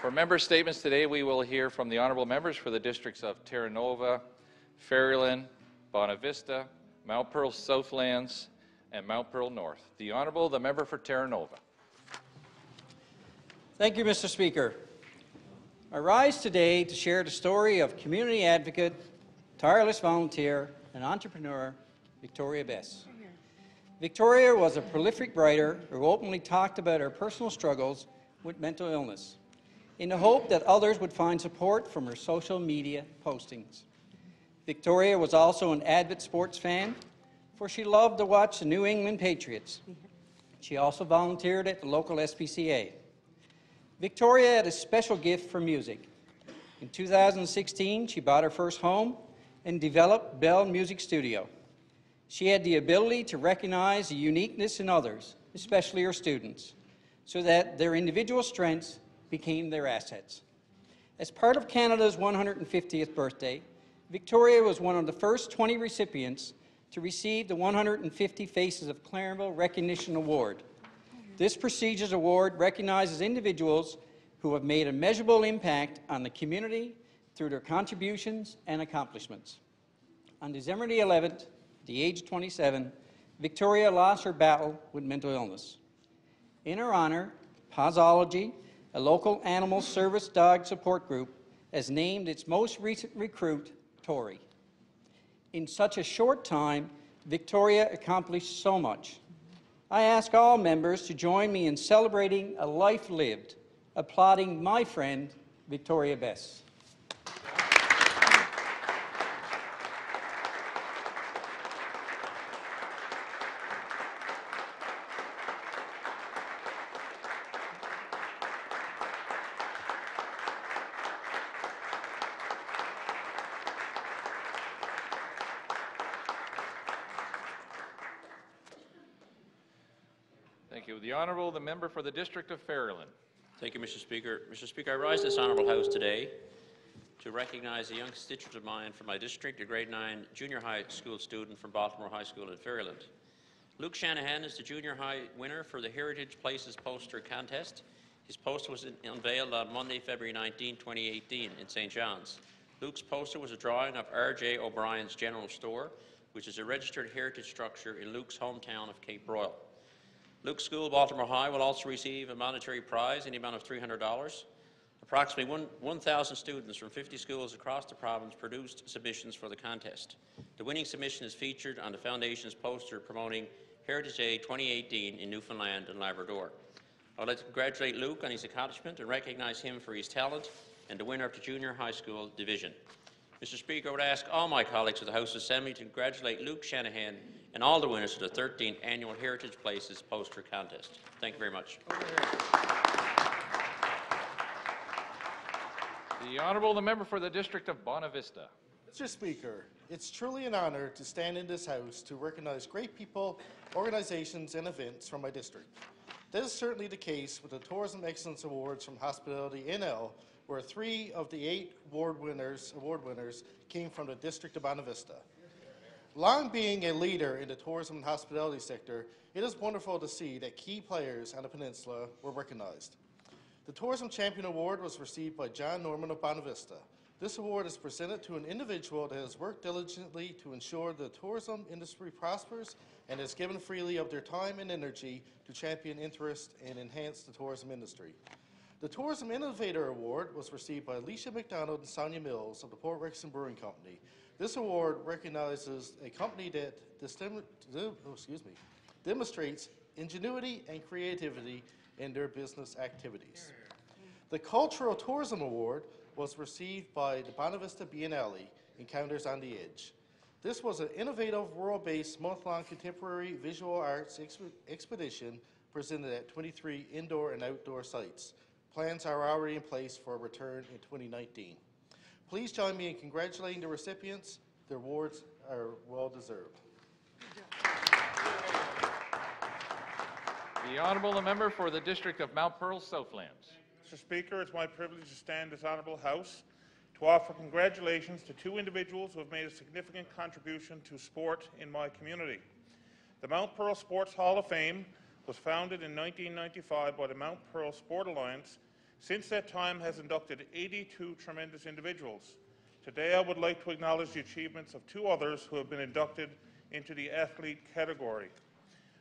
For member statements today, we will hear from the honourable members for the districts of Terra Nova, Ferryland, Bonavista, Mount Pearl-Southlands, and Mount Pearl North. The Honourable, the member for Terra Nova. Thank you, Mr. Speaker. I rise today to share the story of community advocate, tireless volunteer, and entrepreneur, Victoria Bess. Victoria was a prolific writer who openly talked about her personal struggles with mental illness, in the hope that others would find support from her social media postings. Victoria was also an avid sports fan, for she loved to watch the New England Patriots. She also volunteered at the local SPCA. Victoria had a special gift for music. In 2016, she bought her first home and developed Bell Music Studio. She had the ability to recognize the uniqueness in others, especially her students, so that their individual strengths became their assets. As part of Canada's 150th birthday, Victoria was one of the first 20 recipients to receive the 150 Faces of Clarenville Recognition Award. This prestigious award recognizes individuals who have made a measurable impact on the community through their contributions and accomplishments. On December the 11th, at the age of 27, Victoria lost her battle with mental illness. In her honor, Pausology, a local animal service dog support group, has named its most recent recruit, Tori. In such a short time, Victoria accomplished so much. I ask all members to join me in celebrating a life lived, applauding my friend, Victoria Bess. Thank you. The Honourable, the member for the District of Ferryland. Thank you, Mr. Speaker. Mr. Speaker, I rise in this Honourable House today to recognize a young constituent of mine from my district, a grade 9 junior high school student from Baltimore High School in Ferryland. Luke Shanahan is the junior high winner for the Heritage Places poster contest. His poster was unveiled on Monday, February 19, 2018 in St. John's. Luke's poster was a drawing of R.J. O'Brien's General Store, which is a registered heritage structure in Luke's hometown of Cape Royal. Luke's school, Baltimore High, will also receive a monetary prize in the amount of $300. Approximately 1,000 students from 50 schools across the province produced submissions for the contest. The winning submission is featured on the Foundation's poster promoting Heritage Day 2018 in Newfoundland and Labrador. I would like to congratulate Luke on his accomplishment and recognize him for his talent and the winner of the Junior High School Division. Mr. Speaker, I would ask all my colleagues of the House Assembly to congratulate Luke Shanahan and all the winners of the 13th Annual Heritage Places Poster Contest. Thank you very much. The Honourable, the member for the District of Bonavista. Mr. Speaker, it's truly an honour to stand in this House to recognize great people, organizations and events from my district. That is certainly the case with the Tourism Excellence Awards from Hospitality NL, where 3 of the 8 award winners came from the District of Bonavista. Long being a leader in the tourism and hospitality sector, it is wonderful to see that key players on the peninsula were recognized. The Tourism Champion Award was received by John Norman of Bonavista. This award is presented to an individual that has worked diligently to ensure the tourism industry prospers and has given freely of their time and energy to champion interest and enhance the tourism industry. The Tourism Innovator Award was received by Alicia McDonald and Sonia Mills of the Port Rickson Brewing Company. This award recognizes a company that demonstrates ingenuity and creativity in their business activities. The Cultural Tourism Award was received by the Bonavista Biennale, Encounters on the Edge. This was an innovative, rural-based, month-long contemporary visual arts expedition presented at 23 indoor and outdoor sites. Plans are already in place for a return in 2019. Please join me in congratulating the recipients. Their awards are well-deserved. The Honourable, the member for the District of Mount Pearl-Southlands. Mr. Speaker, it's my privilege to stand in this Honourable House to offer congratulations to 2 individuals who have made a significant contribution to sport in my community. The Mount Pearl Sports Hall of Fame was founded in 1995 by the Mount Pearl Sport Alliance Since that time has inducted 82 tremendous individuals. Today I would like to acknowledge the achievements of 2 others who have been inducted into the athlete category.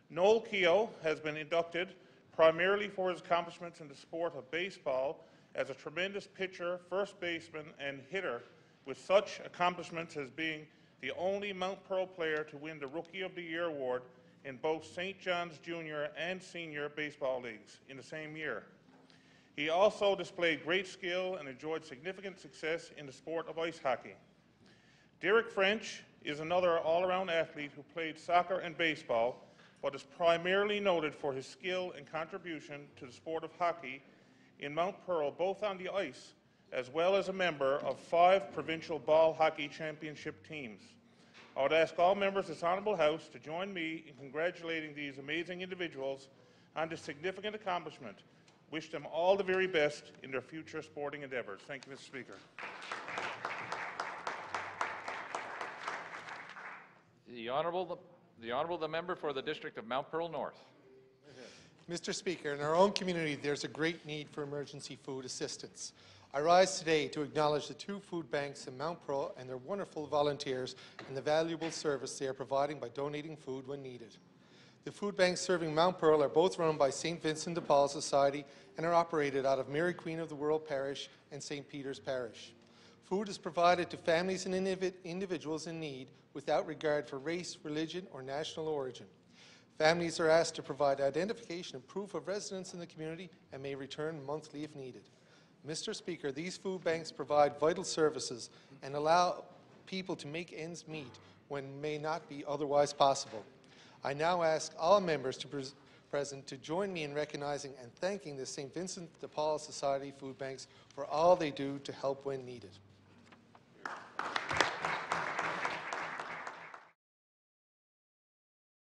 Noel Keogh has been inducted primarily for his accomplishments in the sport of baseball as a tremendous pitcher, first baseman, and hitter, with such accomplishments as being the only Mount Pearl player to win the Rookie of the Year award in both St. John's Junior and Senior baseball leagues in the same year. He also displayed great skill and enjoyed significant success in the sport of ice hockey. Derek French is another all-around athlete who played soccer and baseball, but is primarily noted for his skill and contribution to the sport of hockey in Mount Pearl, both on the ice as well as a member of 5 provincial ball hockey championship teams. I would ask all members of this Honourable House to join me in congratulating these amazing individuals on this significant accomplishment. Wish them all the very best in their future sporting endeavours. Thank you, Mr. Speaker. The Honourable the member for the District of Mount Pearl North. Mr. Speaker, in our own community, there's a great need for emergency food assistance. I rise today to acknowledge the 2 food banks in Mount Pearl and their wonderful volunteers and the valuable service they are providing by donating food when needed. The food banks serving Mount Pearl are both run by St. Vincent de Paul Society and are operated out of Mary Queen of the World Parish and St. Peter's Parish. Food is provided to families and individuals in need without regard for race, religion, or national origin. Families are asked to provide identification and proof of residence in the community and may return monthly if needed. Mr. Speaker, these food banks provide vital services and allow people to make ends meet when may not be otherwise possible. I now ask all members present to join me in recognizing and thanking the St. Vincent de Paul Society food banks for all they do to help when needed.